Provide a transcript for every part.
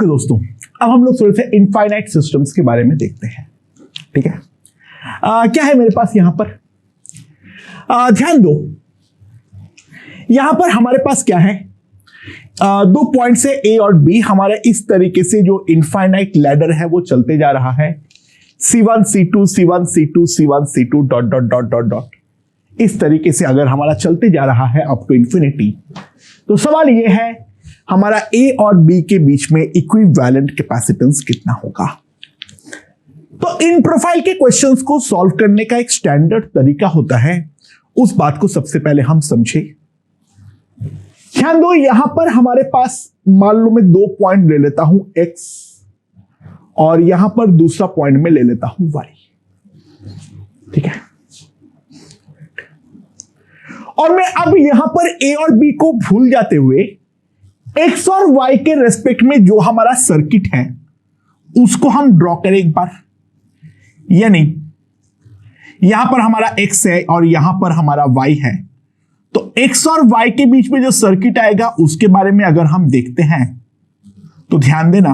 Okay दोस्तों, अब हम लोग थोड़े से इनफाइनाइट सिस्टम्स के बारे में देखते हैं। ठीक है, क्या है मेरे पास यहां पर, ध्यान दो, यहां पर हमारे पास क्या है, दो पॉइंट्स है ए और बी। हमारा इस तरीके से जो इनफाइनाइट लैडर है वो चलते जा रहा है, C1 C2 C1 C2 C1 C2 dot dot dot dot dot, इस तरीके से अगर हमारा चलते जा रहा है अप टू इंफिनिटी, तो सवाल ये है हमारा ए और बी के बीच में इक्विवेलेंट कैपेसिटेंस कितना होगा। तो इन प्रोफाइल के क्वेश्चंस को सॉल्व करने का एक स्टैंडर्ड तरीका होता है, उस बात को सबसे पहले हम समझे। ध्यान दो, यहां पर हमारे पास मान लो मैं दो पॉइंट ले लेता हूं x और यहां पर दूसरा पॉइंट में ले लेता हूं y। ठीक है, और मैं अब यहां पर a और b को भूल जाते हुए x और y के रेस्पेक्ट में जो हमारा सर्किट है उसको हम ड्रॉ करें एक बार। यानी यहां पर हमारा x है और यहां पर हमारा y है, तो x और y के बीच में जो सर्किट आएगा उसके बारे में अगर हम देखते हैं तो ध्यान देना,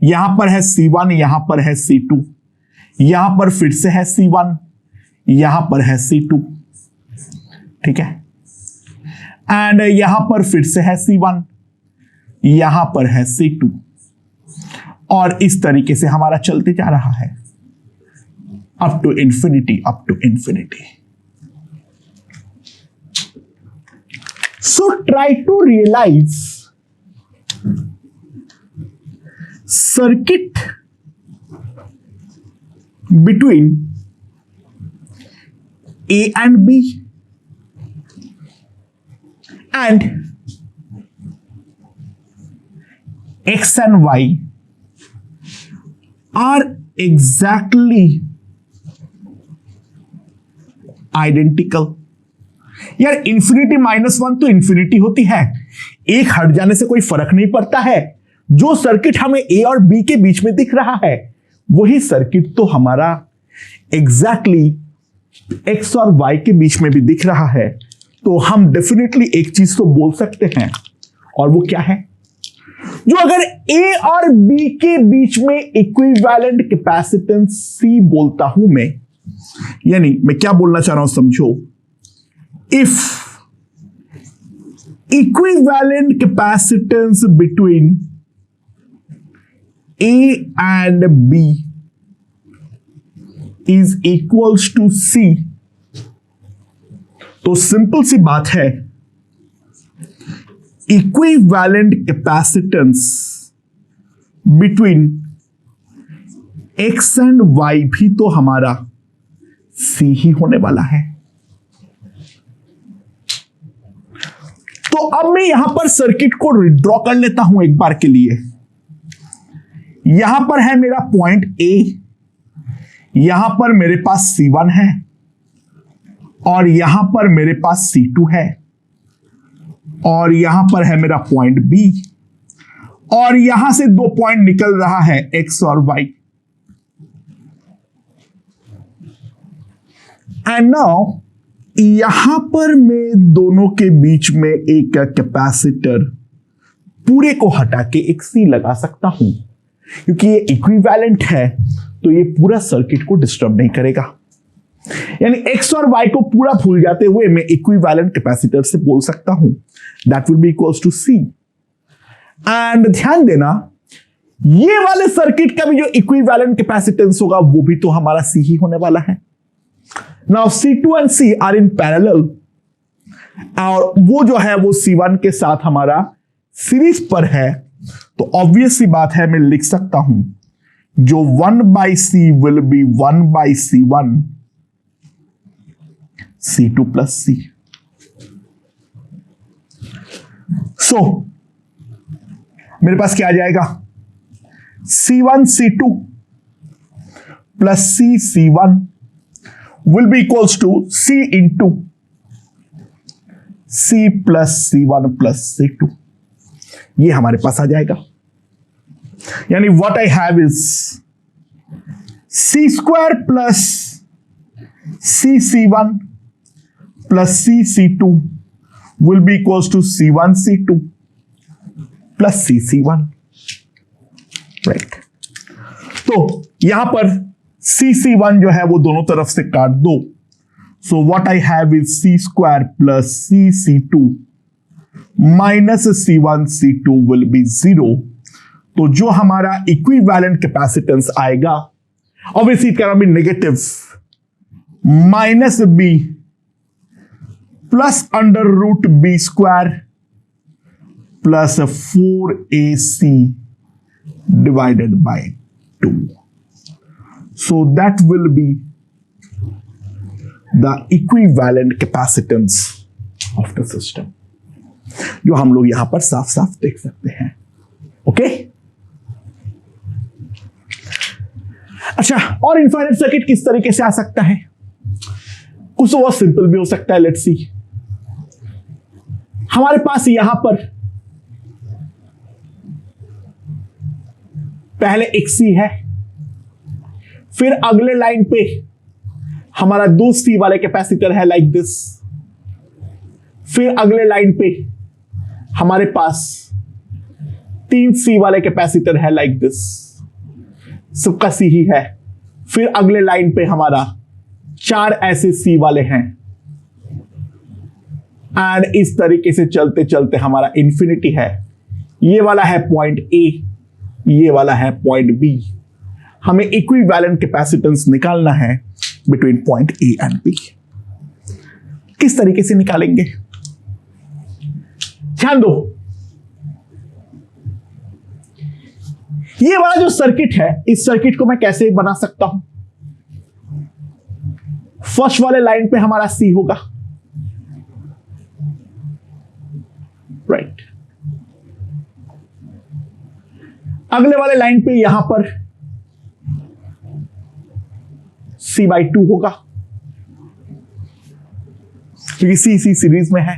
यहां पर है C1, यहां पर है C2, यहां पर फिर से है C1, यहां पर है C2। ठीक है, एंड यहां पर फिर से है C1, यहां पर है C2, और इस तरीके से हमारा चलते जा रहा है up to infinity, up to infinity. So try to realize circuit between A and B and X and Y are exactly identical। यार इंफिनिटी -1 तो इंफिनिटी होती है, एक हट जाने से कोई फर्क नहीं पड़ता है। जो सर्किट हमें ए और बी के बीच में दिख रहा है वही सर्किट तो हमारा एग्जैक्टली एक्स और वाई के बीच में भी दिख रहा है। तो हम डेफिनेटली एक चीज तो बोल सकते हैं, और वो क्या है, जो अगर ए और बी के बीच में इक्विवेलेंट कैपेसिटेंस सी बोलता हूं मैं, यानी मैं क्या बोलना चाह रहा हूं समझो, if equivalent capacitance between A and B is equals to C, तो सिंपल सी बात है, equivalent capacitance between X and Y भी तो हमारा C ही होने वाला है। तो अब मैं यहां पर सर्किट को ड्रॉ कर लेता हूं एक बार के लिए। यहां पर है मेरा पॉइंट A, यहां पर मेरे पास C1 है और यहां पर मेरे पास C2 है, और यहां पर है मेरा पॉइंट B, और यहां से दो पॉइंट निकल रहा है X और Y। एंड नाउ यहां पर मैं दोनों के बीच में एक कैपेसिटर पूरे को हटा के एक सी लगा सकता हूं, क्योंकि ये इक्विवेलेंट है तो ये पूरा सर्किट को डिस्टर्ब नहीं करेगा। यानी एक्स और वाई को पूरा भूल जाते हुए मैं इक्विवेलेंट कैपेसिटर से बोल सकता हूं that will be equals to C. And ध्यान देना, ये वाले सर्किट का भी जो इक्विवेलेंट कैपेसिटेंस होगा वो भी तो हमारा सी ही होने वाला है। Now C2 and C are in parallel, और वो जो है वो C1 के साथ हमारा सीरीज पर है, तो ऑब्वियस सी बात है मैं लिख सकता हूं जो 1/C will be 1/C1 C2 plus C। So मेरे पास क्या आ जाएगा, C1 C2 plus C C1 will be equals to C into C plus C1 plus C2। ये हमारे पास आ जाएगा। यानी what I have is C square plus C C1 plus C C2 will be equals to C1 C2 plus C C1। Right. तो यहां पर C1 जो है वो दोनों तरफ से काट दो। So what I have is C² plus C2 minus C1 will be 0। तो जो हमारा इक्विवेलेंट कैपेसिटेंस आएगा, obviously it can not be negative, minus B plus √B² plus 4AC divided by 2. So that will be the equivalent capacitance of the system, जो हम लोग यहां पर साफ साफ देख सकते हैं। ओके, अच्छा, और इनफाइनाइट सर्किट किस तरीके से आ सकता है? कुछ तो बहुत सिंपल भी हो सकता है। लेट्स सी, हमारे पास यहां पर पहले एक C है, फिर अगले लाइन पे हमारा 2 C वाले कैपेसिटर है लाइक दिस, फिर अगले लाइन पे हमारे पास 3 C वाले कैपेसिटर है लाइक दिस, सबका C ही है। फिर अगले लाइन पे हमारा 4 ऐसे C वाले हैं, एंड इस तरीके से चलते चलते हमारा इंफिनिटी है। ये वाला है पॉइंट A, ये वाला है पॉइंट B। हमें इक्विवेलेंट कैपेसिटेंस निकालना है between point A and B। किस तरीके से निकालेंगे? ध्यान दो, ये वाला जो सर्किट है, इस सर्किट को मैं कैसे बना सकता हूं? फर्स्ट वाले लाइन पे हमारा C होगा, राइट। अगले वाले लाइन पे यहां पर C/2 होगा, क्योंकि C सीरीज में है।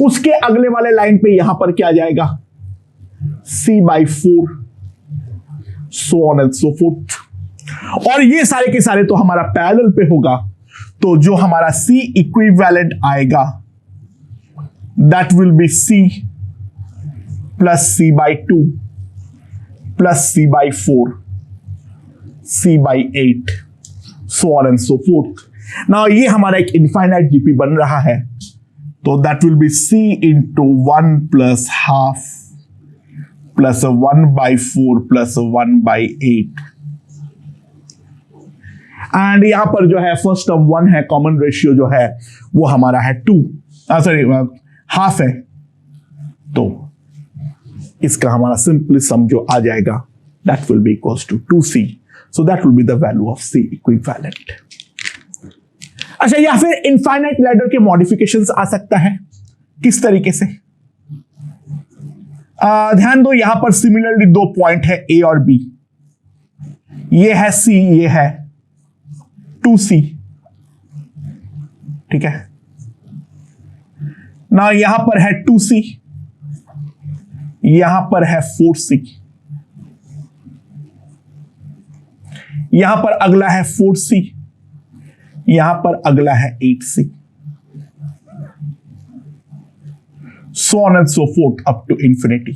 उसके अगले वाले लाइन पे यहां पर क्या जाएगा? C/4, so on and so forth। और ये सारे के सारे तो हमारा पैरेलल पे होगा। तो जो हमारा C इक्विवेलेंट आएगा, that will B C plus C/2 plus C/4, C/8, so on and so forth। Now ये हमारा एक इनफाइनाइट GP बन रहा है, तो that will B C into 1 plus half plus 1/4 plus 1/8। And यहां पर जो है फर्स्ट टर्म 1 है, कॉमन रेशियो जो है वो हमारा है 2, सॉरी हाफ है। तो इसका हमारा सिंपली सम जो आ जाएगा, that will be equals to 2C। So that will be the value of C equivalent. अच्छा, या फिर इनफाइनाइट लैडर के मॉडिफिकेशंस आ सकता है। किस तरीके से? ध्यान दो, यहां पर सिमिलरली 2 पॉइंट है A और B। ये है C, ये है 2C, ठीक है ना। यहां पर है 2C, यहां पर है 4C, यहां पर अगला है 4C, यहां पर अगला है 8C, so on and so forth up to infinity।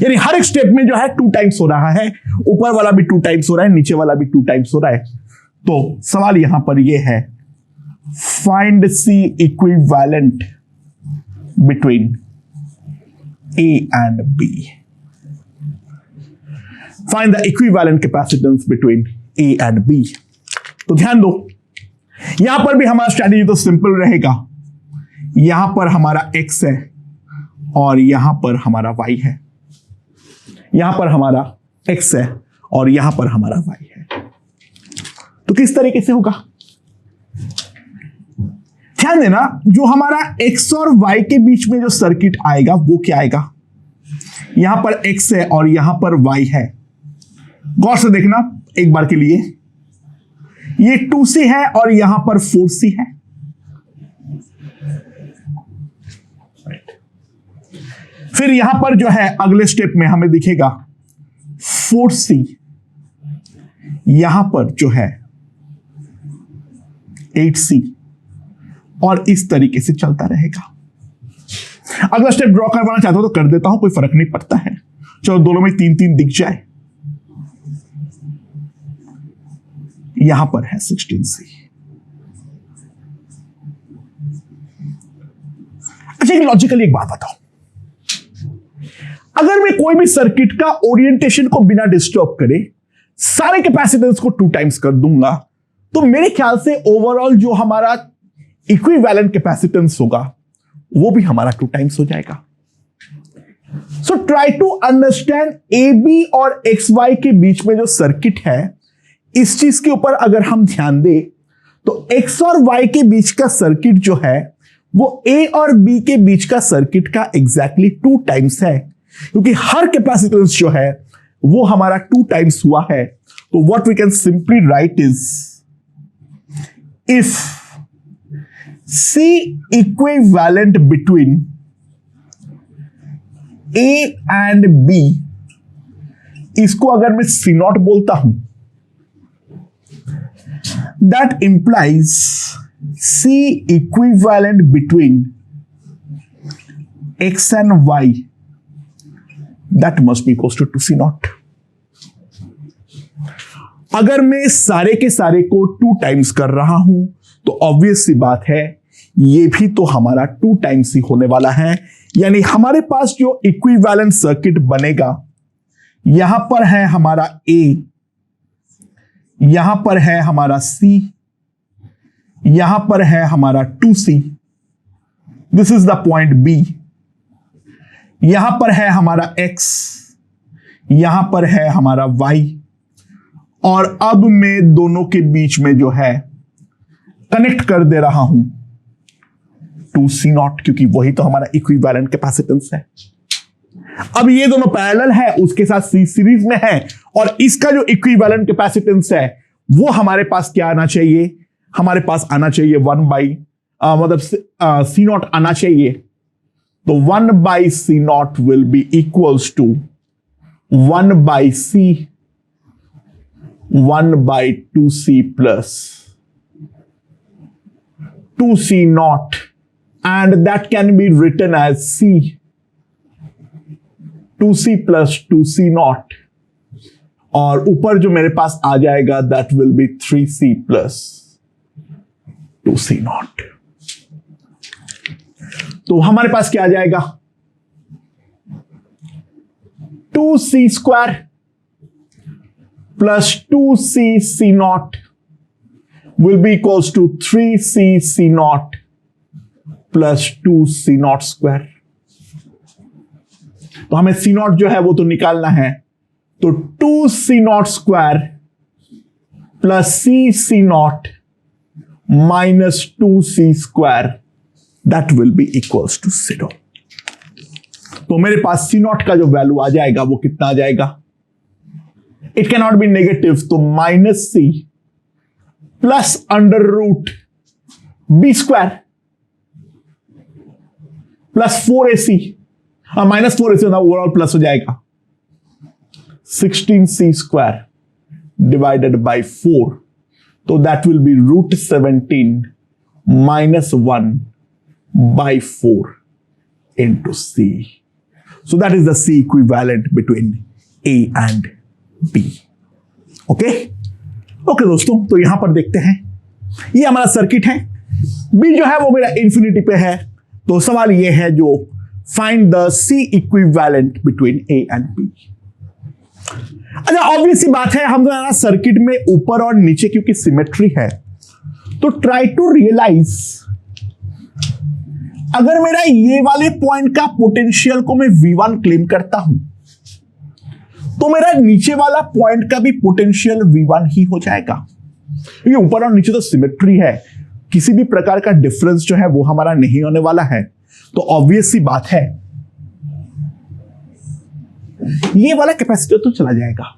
यानी हर एक स्टेप में जो है 2 टाइम्स हो रहा है, ऊपर वाला भी 2 टाइम्स हो रहा है, नीचे वाला भी 2 टाइम्स हो रहा है। तो सवाल यहां पर यह है, find C equivalent between A and B। Find the equivalent capacitance between A and B। तो ध्यान दो, यहां पर भी हमारा स्ट्रैटेजी तो सिंपल रहेगा। यहां पर हमारा X है और यहां पर हमारा Y है, यहां पर हमारा X है और यहां पर हमारा Y है। तो किस तरीके से होगा? ध्यान देना, जो हमारा X और Y के बीच में जो सर्किट आएगा वो क्या आएगा? यहां पर X है और यहां पर Y है। गौर से देखना एक बार के लिए, ये 2C है और यहां पर 4C है। फिर यहां पर जो है अगले स्टेप में हमें दिखेगा 4C, यहां पर जो है 8C, और इस तरीके से चलता रहेगा। अगला स्टेप ड्रॉ करवाना चाहता हूं तो कर देता हूं, कोई फर्क नहीं पड़ता है। चलो दोनों में 3 3 दिख जाए, यहां पर है 16C। अच्छा, लॉजिकली एक बात बताओ, अगर मैं कोई भी सर्किट का ओरिएंटेशन को बिना डिस्टर्ब करे सारे कैपेसिटेंस को 2 टाइम्स कर दूंगा, तो मेरे ख्याल से ओवरऑल जो हमारा इक्विवेलेंट कैपेसिटेंस होगा वो भी हमारा 2 टाइम्स हो जाएगा। So try to understand A B और एक्स वाई के बीच में जो सर्किट है, इस चीज के ऊपर अगर हम ध्यान दें तो एक्स और वाई के बीच का सर्किट जो है वो ए और बी के बीच का सर्किट का एग्जैक्टली 2 टाइम्स है, क्योंकि हर कैपेसिटेंस जो है वो हमारा 2 टाइम्स हुआ है। तो what we can simply write is, if C equivalent between A and B, इसको अगर मैं C नॉट बोलता हूं, that implies C equivalent between X and Y, that must be equals to 2C naught. अगर मैं सारे के सारे को 2 टाइम्स कर रहा हूं तो ऑब्वियस सी बात है ये भी तो हमारा 2 टाइम्स ही होने वाला है। यानी हमारे पास जो इक्विवेलेंट सर्किट बनेगा, यहां पर है हमारा A, यहां पर है हमारा C, यहां पर है हमारा 2C, this is the point B, यहां पर है हमारा X, यहां पर है हमारा Y, और अब मैं दोनों के बीच में जो है कनेक्ट कर दे रहा हूं 2C नॉट, क्योंकि वही तो हमारा इक्विवेलेंट कैपेसिटेंस है। अब ये दोनों पैरेलल है, उसके साथ C सीरीज में है, और इसका जो इक्विवेलेंट कैपेसिटेंस है वो हमारे पास क्या आना चाहिए, हमारे पास आना चाहिए 1 बाई मतलब C नॉट आना चाहिए। तो 1 by C naught will be equals to 1 by C 1 by 2C plus 2C naught, and that can be written as C 2C plus 2C naught, और ऊपर जो मेरे पास आ जाएगा that will be 3C plus 2C naught। तो हमारे पास क्या आ जाएगा, 2C square plus 2C C naught will be equals to 3C C naught plus 2C naught square। तो हमें C naught जो है वो तो निकालना है, तो 2C naught square plus C naught minus 2C square, that will be equals to 0। तो मेरे पास C naught का जो वैल्यू आ जाएगा वो कितना आ जाएगा, it can not be negative, तो minus C plus under root B square plus 4AC, minus 4AC overall plus हो जाएगा 16C स्क्वायर डिवाइडेड बाई 4, तो that will be root 17 minus 1 by 4 into C। So that is the C equivalent between A and B। Okay okay दोस्तों, तो यहां पर देखते हैं ये हमारा सर्किट है, B जो है वो मेरा इंफिनिटी पे है, तो सवाल ये है जो find the C equivalent between A and B। अच्छा, ऑब्वियस सी बात है, हम सर्किट में ऊपर और नीचे क्योंकि सिमेट्री है, तो ट्राई टू रियलाइज अगर मेरा ये वाले पॉइंट का पोटेंशियल को मैं V1 क्लेम करता हूं, तो मेरा नीचे वाला पॉइंट का भी पोटेंशियल V1 ही हो जाएगा, क्योंकि ऊपर और नीचे तो सिमेट्री है, किसी भी प्रकार का डिफरेंस जो है वो हमारा नहीं होने वाला है। तो ऑब्वियस सी बात है ये वाला कैपेसिटर तो चला जाएगा।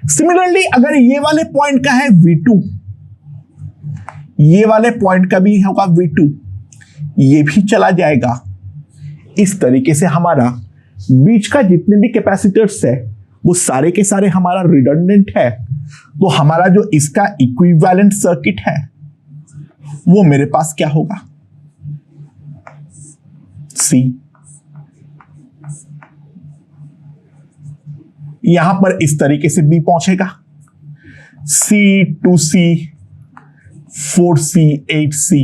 सिमिलरली अगर ये वाले पॉइंट का है V2, ये वाले पॉइंट का भी होगा V2, ये भी चला जाएगा। इस तरीके से हमारा बीच का जितने भी कैपेसिटर्स है वो सारे के सारे हमारा रिडंडेंट है, तो हमारा जो इसका इक्विवेलेंट सर्किट है वो मेरे पास क्या होगा, C। यहां पर इस तरीके से B पहुंचेगा, C, 2C, 4C, 8C,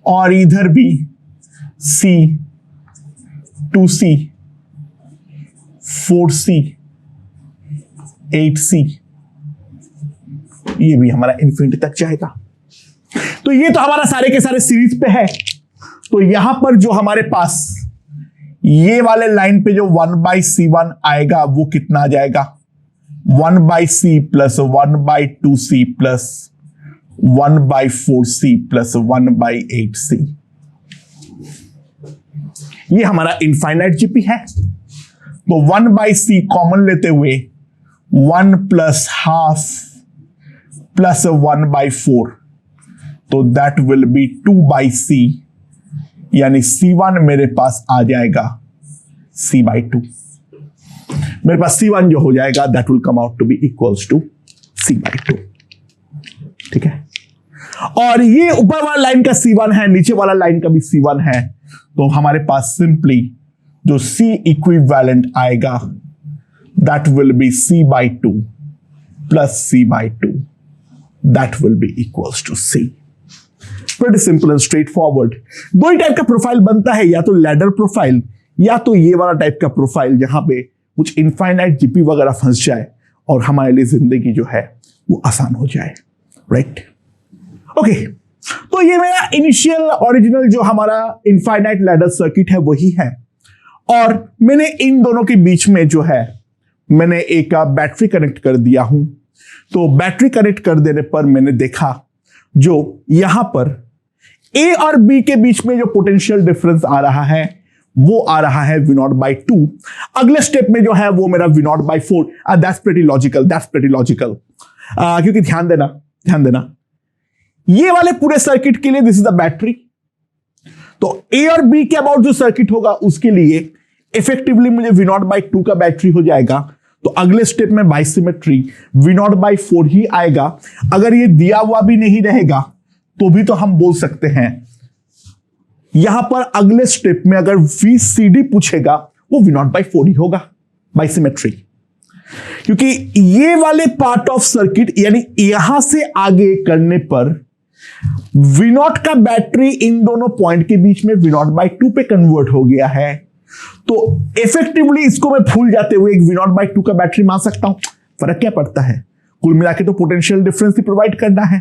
और इधर भी C, 2C, 4C, 8C, ये भी हमारा इन्फिनिटी तक जाएगा। तो ये तो हमारा सारे के सारे सीरीज पे है। तो यहां पर जो हमारे पास ये वाले लाइन पे जो 1/C1 आएगा वो कितना आ जाएगा, 1/C plus 1/2C plus 1/4C plus 1/8C। ये हमारा इनफाइनाइट जीपी है। तो 1/C कॉमन लेते हुए 1 प्लस हाफ प्लस 1/4, तो दैट विल बी 2/C, यानी C1 मेरे पास आ जाएगा C/2। मेरे पास C1 जो हो जाएगा that will come out to be equals to C/2। ठीक है, और ये ऊपर वाला लाइन का C1 है, नीचे वाला लाइन का भी C1 है, तो हमारे पास सिंपली जो C इक्विवेलेंट आएगा that will be C/2 plus C/2, that will be equals to C। Pretty simple and straightforward। दो ही टाइप का प्रोफाइल बनता है, या तो लैडर प्रोफाइल या तो ये वाला टाइप का प्रोफाइल जहां पे कुछ इनफाइनाइट जीपी वगैरह फंस जाए और हमारे लिए जिंदगी जो है वो आसान हो जाए, राइट? ओके, तो ये मेरा इनिशियल ओरिजिनल जो हमारा इनफाइनाइट लैडर सर्किट है वही है, और मैंने इन दोनों के बीच में जो है मैंने एक बैटरी कनेक्ट कर दिया हूं। तो बैटरी कनेक्ट कर देने पर मैंने देखा जो यहां पर A और B के बीच में जो पोटेंशियल डिफरेंस आ रहा है वो आ रहा है V0/2। अगले स्टेप में जो है वो मेरा V0/4। दैट्स प्रीटी लॉजिकल, क्योंकि ध्यान देना ये वाले पूरे सर्किट के लिए दिस इज द बैटरी। तो A और B के अबाउट जो सर्किट होगा उसके लिए इफेक्टिवली मुझे V0/2 का बैटरी हो जाएगा। तो अगले स्टेप में बाई सिमेट्री V0/4 ही आएगा। अगर ये दिया हुआ भी नहीं रहेगा तो भी तो हम बोल सकते हैं यहां पर अगले स्टेप में अगर VCD पूछेगा वो V0/4 ही होगा बाई सिमेट्री, क्योंकि ये वाले पार्ट ऑफ सर्किट यानी यहां से आगे करने पर V0 का बैटरी इन दोनों पॉइंट के बीच में V0/2 पे कन्वर्ट हो गया है। तो इफेक्टिवली इसको मैं भूल जाते हुए एक V0/2 का बैटरी मान सकता हूं। फर्क क्या पड़ता है, कुल मिला के तो पोटेंशियल डिफरेंस ही प्रोवाइड करना है।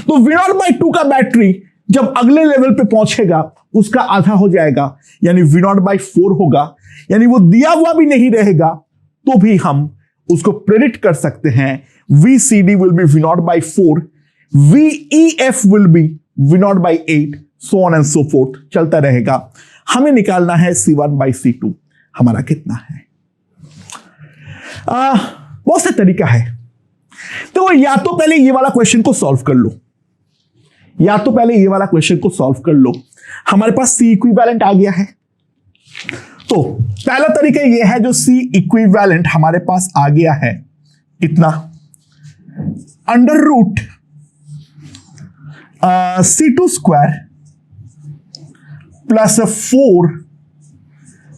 तो V0/2 का बैटरी जब अगले लेवल पे पहुंचेगा उसका आधा हो जाएगा, यानी V0/4 होगा, यानी वो दिया हुआ भी नहीं रहेगा तो भी हम उसको प्रेडिक्ट कर सकते हैं VCD will be V0/4, VEF will be V0/8, so on and so fourth चलता रहेगा। हमें निकालना है C1/C2 हमारा कितना है। बहुत से तरीका है। तो या तो पहले ये वाला क्वेश्चन को सॉल्व कर लो, हमारे पास C इक्विवेलेंट आ गया है। तो पहला तरीका ये है, जो C इक्विवेलेंट हमारे पास आ गया है कितना, √ C2 square plus 4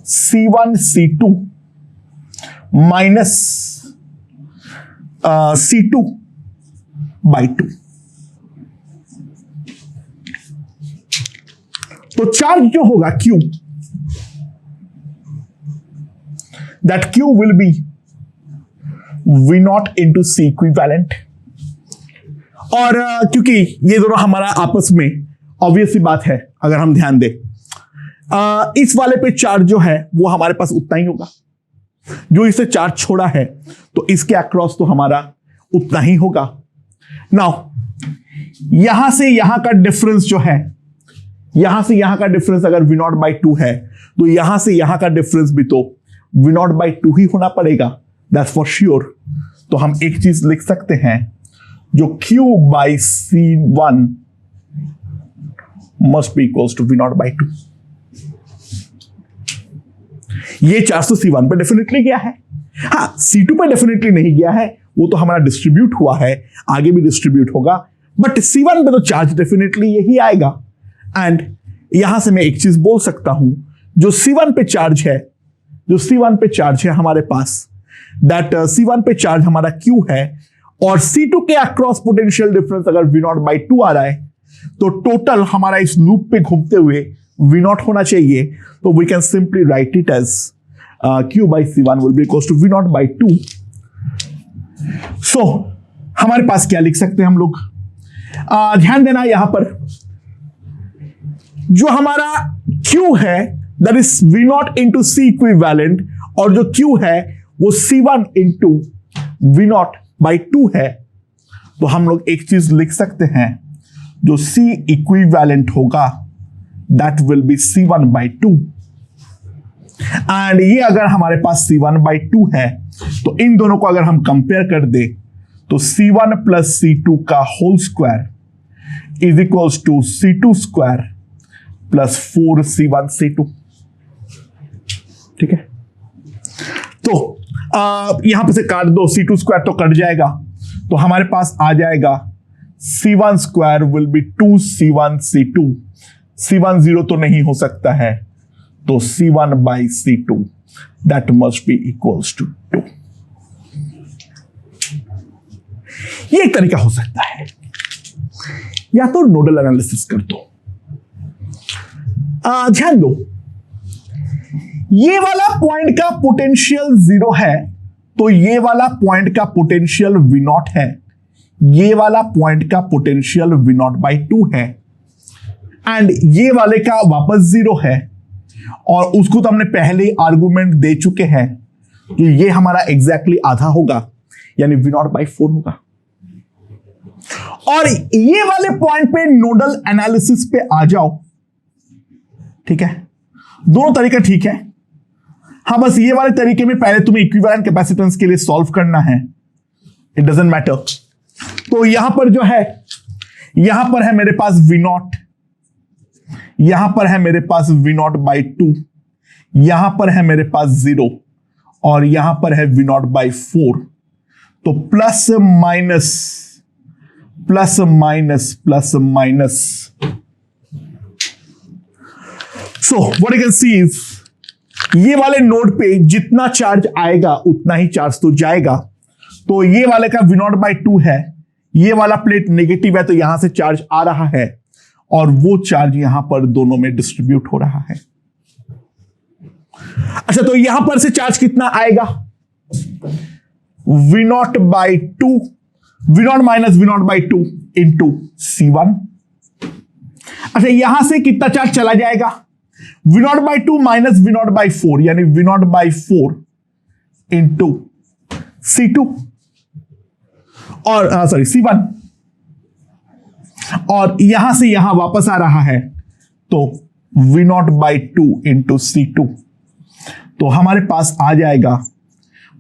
C1 C2 minus C2/2। तो चार्ज जो होगा Q, that Q will be V0 into C equivalent. और क्योंकि ये दोनों हमारा आपस में ऑब्वियस सी बात है, अगर हम ध्यान दें इस वाले पे चार्ज जो है वो हमारे पास उतना ही होगा, जो इसे चार्ज छोड़ा है तो इसके अक्रॉस तो हमारा उतना ही होगा। नाउ यहां से यहां का डिफरेंस जो है, यहां से यहां का डिफरेंस अगर V0/2 है तो यहां से यहां का डिफरेंस भी तो V0/2 ही होना पड़ेगा, दैट्स फॉर श्योर। तो हम एक चीज लिख सकते हैं, जो Q/C1 must be equals to V0/2। ये 400 C1 पे डेफिनेटली गया है, हाँ C2 पे डेफिनेटली नहीं गया है, वो तो हमारा डिस्ट्रीब्यूट हुआ है, आगे भी डिस्ट्रीब्यूट होगा, बट C1 पे तो चार्ज डेफिनेटली यही आएगा। एंड यहां से मैं एक चीज बोल सकता हूं, जो C1 पे चार्ज है हमारे पास, दैट C1 पे चार्ज हमारा Q है और C2 के अक्रॉस पोटेंशियल डिफरेंस अगर V0/2 आ रहा है तो टोटल हमारा इस लूप पे घूमते हुए V0 होना चाहिए। तो we can simply write it as Q/C1 will be equals to V0/2। So हमारे पास क्या लिख सकते हैं हम लोग, ध्यान देना यहां पर जो हमारा Q है that is V0 into C equivalent और जो Q है वो C1 इंटू V0/2 है। तो हम लोग एक चीज लिख सकते हैं, जो C इक्विवेलेंट होगा that will B C1/2 and ये अगर हमारे पास C1/2 है तो इन दोनों को अगर हम कंपेयर कर दे तो C1 प्लस C2 का whole square is equals to C2 square plus 4C1C2। ठीक है, तो यहां पे से काट दो, C2 स्क्वायर तो कट जाएगा तो हमारे पास आ जाएगा C1 square will be 2C1C2। C1 0 तो नहीं हो सकता है तो C1/C2 that must be equals to 2। ये एक तरीका हो सकता है, या तो नोडल एनालिसिस कर दो। ध्यान दो, ये वाला पॉइंट का पोटेंशियल 0 है तो ये वाला पॉइंट का पोटेंशियल V0 है, ये वाला पॉइंट का पोटेंशियल V0/2 है एंड ये वाले का वापस 0 है और उसको तो हमने पहले ही आर्गुमेंट दे चुके हैं कि ये हमारा एग्जैक्टली आधा होगा यानी V0/4 होगा। और ये वाले पॉइंट पे नोडल एनालिसिस पे आ जाओ। ठीक है, दोनों तरीका ठीक है। हाँ, बस ये वाले तरीके में पहले तुम्हें इक्विवेलेंट कैपेसिटेंस के लिए सॉल्व करना है, इट डजंट मैटर। तो यहां पर जो है, यहां पर है मेरे पास V0, यहां पर है मेरे पास V0/2, यहां पर है मेरे पास 0 और यहां पर है V0/4। तो plus minus plus minus plus minus. So what you can see is ये वाले नोड पे जितना चार्ज आएगा उतना ही चार्ज तो जाएगा। तो ये वाले का V0/2 है, ये वाला प्लेट नेगेटिव है तो यहां से चार्ज आ रहा है और वो चार्ज यहां पर दोनों में डिस्ट्रीब्यूट हो रहा है। अच्छा, तो यहां पर से चार्ज कितना आएगा, V0/2, V0 minus V0/2 into C1। अच्छा, यहां से कितना चार्ज चला जाएगा, V0/2 माइनस V0/4 यानी V0/4 इंटू C2 और सॉरी C1 और यहां से यहां वापस आ रहा है तो V0/2 इंटू C2। तो हमारे पास आ जाएगा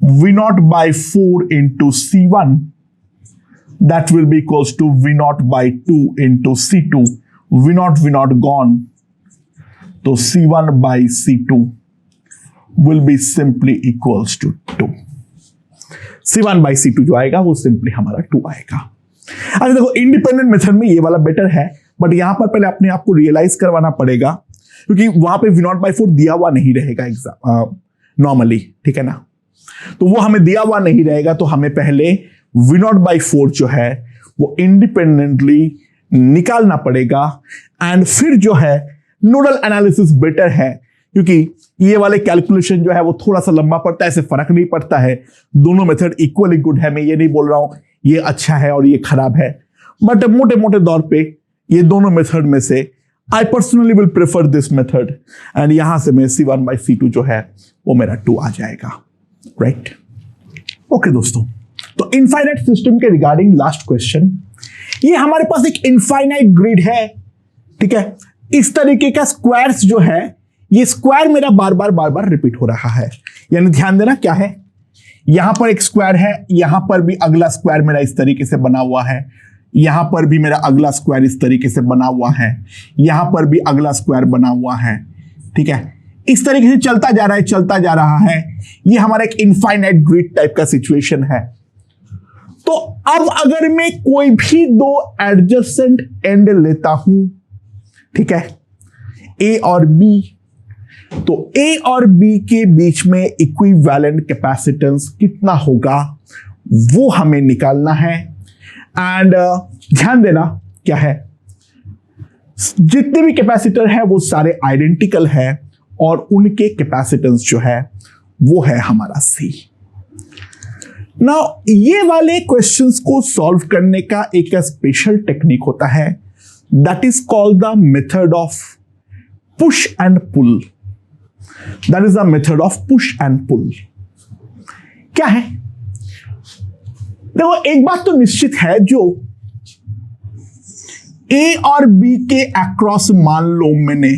V0/4 into C1 that will be equals to V0/2 into C2। V0 gone तो C1/C2 will be simply equals to 2। C1/C2 जो आएगा वो सिंपली हमारा 2 आएगा। अच्छा देखो, इंडिपेंडेंट मेथड में ये वाला बेटर है, बट यहां पर पहले अपने आप को रियलाइज करवाना पड़ेगा क्योंकि वहां पे V0/4 दिया हुआ नहीं रहेगा एग्जाम नॉर्मली। ठीक है ना, तो वो हमें दिया हुआ नहीं रहेगा तो हमें पहले V0/4 जो है वो इंडिपेंडेंटली निकालना पड़ेगा एंड फिर जो है नोडल एनालिसिस बेटर है क्योंकि ये वाले कैलकुलेशन जो है वो थोड़ा सा लंबा पड़ता है, ऐसे फर्क नहीं पड़ता है। दोनों मेथड इक्वली गुड है, मैं ये नहीं बोल रहा हूं ये अच्छा है और ये खराब है, बट मोटे मोटे तौर पे ये दोनों मेथड में से I personally will prefer this method and यहां से मैं C1/C2 जो है वो मेरा 2 आ जाएगा। राइट, ओके दोस्तों, तो इनफाइनाइट सिस्टम के रिगार्डिंग लास्ट क्वेश्चन। ये हमारे पास एक इनफाइनाइट ग्रिड है, ठीक है। इस तरीके का स्क्वायर्स जो है, ये स्क्वायर मेरा बार बार रिपीट हो रहा है, यानी ध्यान देना क्या है, यहां पर एक स्क्वायर है, यहां पर भी अगला स्क्वायर मेरा इस तरीके से बना हुआ है, यहां पर भी मेरा अगला स्क्वायर इस तरीके से बना हुआ है, यहां पर भी अगला स्क्वायर बना हुआ है। ठीक है, इस तरीके से चलता जा रहा है। ये हमारा एक इनफाइनाइट ग्रिड टाइप का सिचुएशन है। तो अब अगर मैं कोई भी दो एडजेसेंट एंड लेता हूं, ठीक है, ए और बी, तो ए और बी के बीच में इक्विवेलेंट कैपेसिटेंस कितना होगा वो हमें निकालना है। एंड ध्यान देना क्या है, जितने भी कैपेसिटर है वो सारे आइडेंटिकल है और उनके कैपेसिटेंस जो है वो है हमारा सी। नाउ ये वाले क्वेश्चंस को सॉल्व करने का एक स्पेशल टेक्निक होता है, that is called the method of push and pull. That is the method of push and pull. क्या है, देखो एक बात तो निश्चित है, जो ए और बी के अक्रॉस मान लो मैंने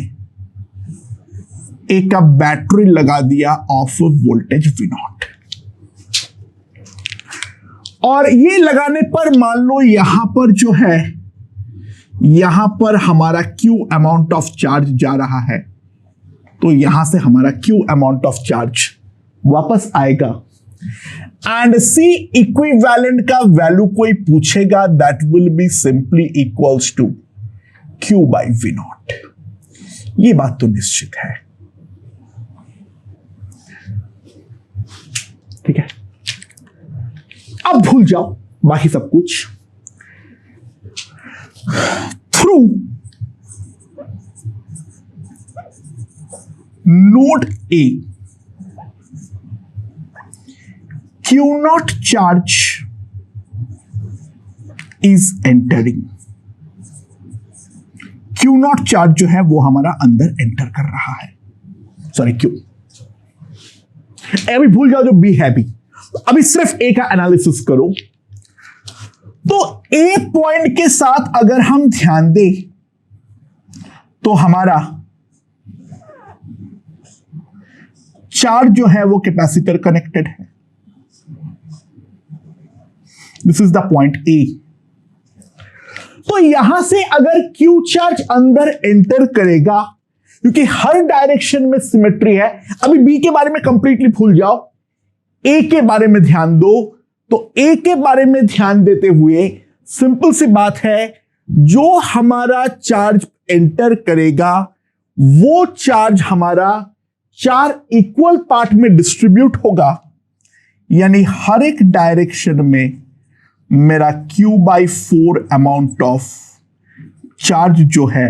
एक बैटरी लगा दिया ऑफ वोल्टेज V0, और ये लगाने पर मान लो यहां पर जो है, यहां पर हमारा Q अमाउंट ऑफ चार्ज जा रहा है, तो यहां से हमारा Q अमाउंट ऑफ चार्ज वापस आएगा। एंड C इक्विवेलेंट का वैल्यू कोई पूछेगा, that will be simply equals to Q by V0। ये बात तो निश्चित है, ठीक है। अब भूल जाओ बाकी सब कुछ। Through node A Q0 charge is entering. Q0 charge जो है वो हमारा अंदर एंटर कर रहा है, सॉरी Q। अभी भूल जाओ जो बी है बी, अभी सिर्फ ए का एनालिसिस करो। तो ए पॉइंट के साथ अगर हम ध्यान दें तो हमारा चार्ज जो है वो कैपेसिटर कनेक्टेड है। This is the point A. तो यहां से अगर Q चार्ज अंदर एंटर करेगा, क्योंकि हर डायरेक्शन में सिमेट्री है। अभी बी के बारे में कंप्लीटली भूल जाओ, ए के बारे में ध्यान दो। तो ए के बारे में ध्यान देते हुए सिंपल सी बात है, जो हमारा चार्ज एंटर करेगा वो चार्ज हमारा 4 इक्वल पार्ट में डिस्ट्रीब्यूट होगा, यानी हर एक डायरेक्शन में मेरा Q/4 अमाउंट ऑफ चार्ज जो है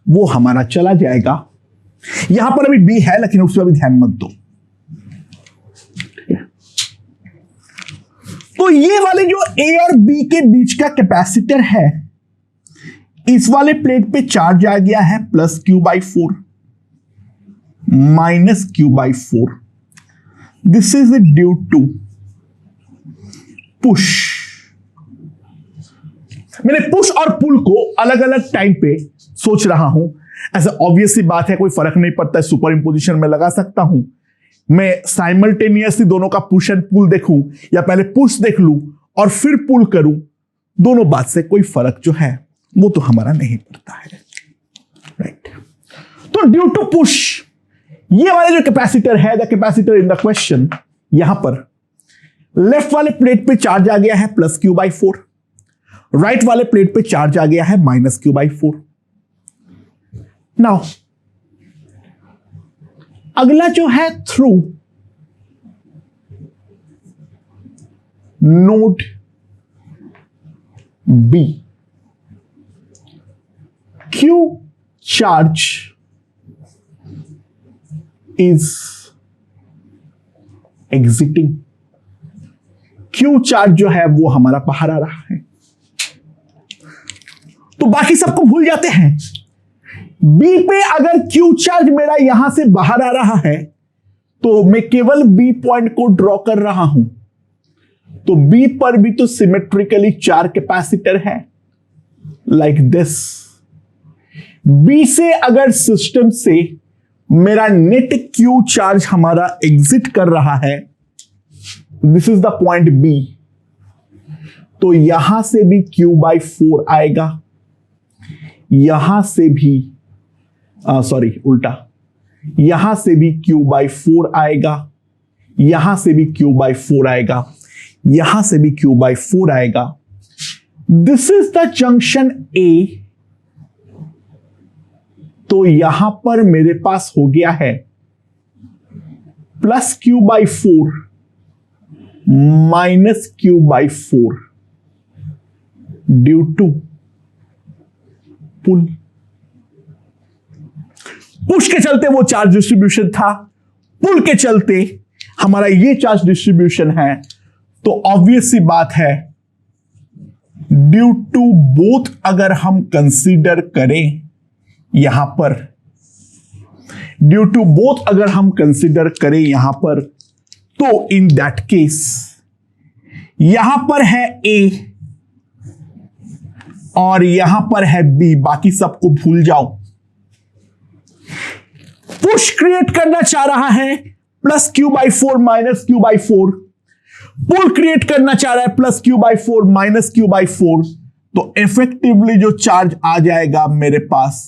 वो हमारा चला जाएगा। यहां पर अभी बी है लेकिन उस पर भी ध्यान मत दो। तो ये वाले जो ए और बी के बीच का कैपेसिटर है, इस वाले प्लेट पे चार्ज आ गया है plus Q/4 minus Q/4। This is due to push. मैंने पुश और पुल को अलग अलग टाइम पे सोच रहा हूं। ऐसा ऑब्वियस सी बात है, कोई फर्क नहीं पड़ता है, सुपर इंपोजिशन में लगा सकता हूं। मैं साइमल्टेनियसली दोनों का पुश एंड पुल देखूं, या पहले पुश देख लूं और फिर पुल करूं, दोनों बात से कोई फर्क जो है वो तो हमारा नहीं पड़ता है, राइट। तो ड्यू टू पुश, ये वाले जो कैपेसिटर है, the capacitor in the question, यहां पर लेफ्ट वाले प्लेट पे चार्ज आ गया है प्लस Q/4, राइट वाले प्लेट पे चार्ज आ गया है माइनस Q/4। नाउ अगला जो है through node B, Q charge is exiting. Q charge जो है वो हमारा बाहर आ रहा है। तो बाकी सबको भूल जाते हैं। बी पे अगर Q चार्ज मेरा यहां से बाहर आ रहा है तो मैं केवल बी पॉइंट को ड्रॉ कर रहा हूं। तो बी पर भी तो सिमेट्रिकली 4 कैपेसिटर है, लाइक दिस। बी से अगर सिस्टम से मेरा नेट Q चार्ज हमारा एग्जिट कर रहा है, this is the point B, तो यहां से भी Q/4 आएगा, यहां से भी सॉरी उल्टा, यहां से भी Q/4 आएगा, यहां से भी Q/4 आएगा, यहां से भी Q/4 आएगा। This is the junction A. तो यहां पर मेरे पास हो गया है plus Q by 4 minus Q by 4 due to pull. Push के चलते वो चार्ज डिस्ट्रीब्यूशन था, पुल के चलते हमारा ये चार्ज डिस्ट्रीब्यूशन है। तो ऑब्वियस सी बात है, ड्यू टू बोथ अगर हम कंसीडर करें यहां पर, ड्यू टू बोथ अगर हम कंसीडर करें यहां पर, तो इन दैट केस यहां पर है ए और यहां पर है बी, बाकी सबको भूल जाओ। पुश क्रिएट करना चाह रहा है plus Q by 4 minus Q by 4, pull create करना चाह रहा है plus Q by 4 minus Q by 4। तो इफेक्टिवली जो चार्ज आ जाएगा मेरे पास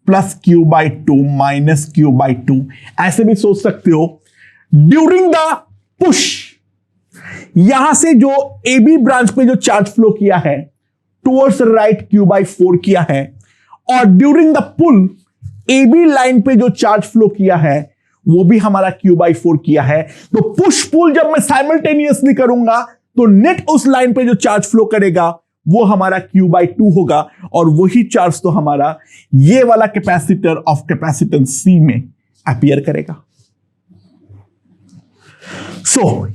plus Q by 2 minus Q by 2। ऐसे भी सोच सकते हो, ड्यूरिंग द पुश यहां से जो ए बी ब्रांच पे जो चार्ज फ्लो किया है टुवर्ड्स राइट क्यू बाई 4 किया है, और during the pull A B line पे जो चार्ज फ्लो किया है वो भी हमारा क्यू बाई 4 किया है। तो पुश पुल जब मैं साइमल्टेनियसली करूंगा तो नेट उस लाइन पे जो चार्ज फ्लो करेगा वो हमारा क्यू बाई 2 होगा, और वही चार्ज तो हमारा ये वाला कैपेसिटर ऑफ कैपेसिटेंस सी में अपीयर करेगा।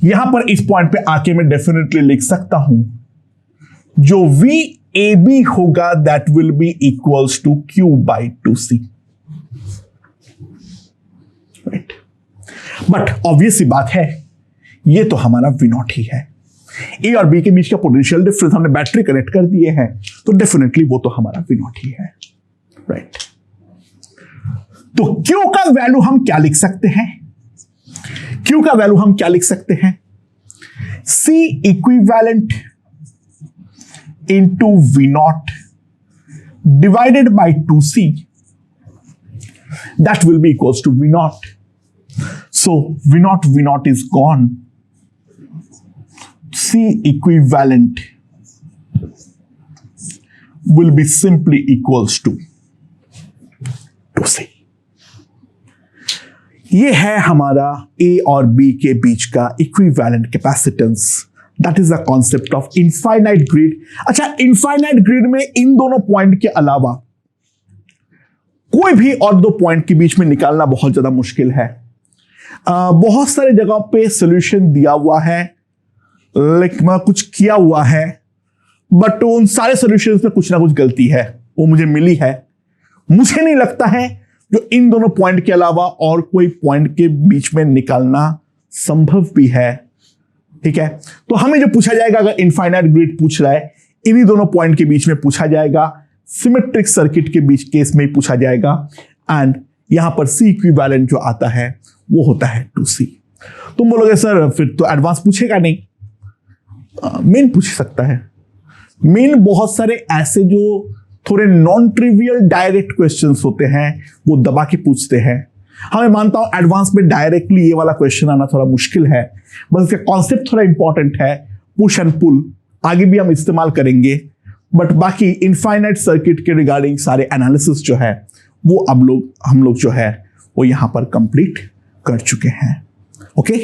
यहां पर इस पॉइंट पे आके मैं डेफिनेटली लिख सकता हूं जो वी ए बी होगा that will be equals to Q by 2c। Right, but obvious सी बात है ये तो हमारा वी नॉट ही है। ए और बी के बीच का पोटेंशियल डिफरेंस हमने बैटरी कनेक्ट कर दिए हैं, तो डेफिनेटली वो तो हमारा वी नॉट ही है। राइट, तो क्यू का वैल्यू हम क्या लिख सकते हैं? क्यू का वैल्यू हम क्या लिख सकते हैं? C equivalent into V naught divided by 2c, that will be equals to V naught. So V naught is gone. C equivalent will be simply equals to 2c. ये है हमारा A और B के बीच का equivalent capacitance. That is the concept of infinite grid. अच्छा, infinite grid में इन दोनों point के अलावा कोई भी और दो पॉइंट के बीच में निकालना बहुत ज्यादा मुश्किल है। बहुत सारे जगहों पे सॉल्यूशन दिया हुआ है, लेकिन कुछ किया हुआ है, बट उन सारे सॉल्यूशंस में कुछ ना कुछ गलती है, वो मुझे मिली है। मुझे नहीं लगता है जो इन दोनों पॉइंट के अलावा और कोई पॉइंट के बीच में निकालना संभव भी है। ठीक है, तो हमें जो पूछा जाएगा, अगर इनफाइनाइट ग्रिड पूछ रहा है, इन्हीं दोनों पॉइंट के बीच में पूछा जाएगा, सिमेट्रिक सर्किट के बीच केस में ही पूछा जाएगा। एंड यहां पर सी इक्विवेलेंट जो आता है वो होता है 2c। तुम बोलोगे सर फिर तो एडवांस पूछेगा नहीं, मेन पूछ सकता है। मेन बहुत सारे ऐसे जो थोड़े नॉन ट्रिवियल डायरेक्ट क्वेश्चंस होते हैं वो दबा के पूछते हैं। मैं मानता हूं एडवांस में डायरेक्टली ये वाला क्वेश्चन आना थोड़ा मुश्किल है, बस इसका कॉन्सेप्ट थोड़ा इंपॉर्टेंट है। पुश एंड पुल आगे भी हम इस्तेमाल करेंगे, बट बाकी इनफाइनाइट सर्किट के रिगार्डिंग सारे एनालिसिस जो है वो हम लोग जो है वो यहां पर कंप्लीट कर चुके हैं। ओके।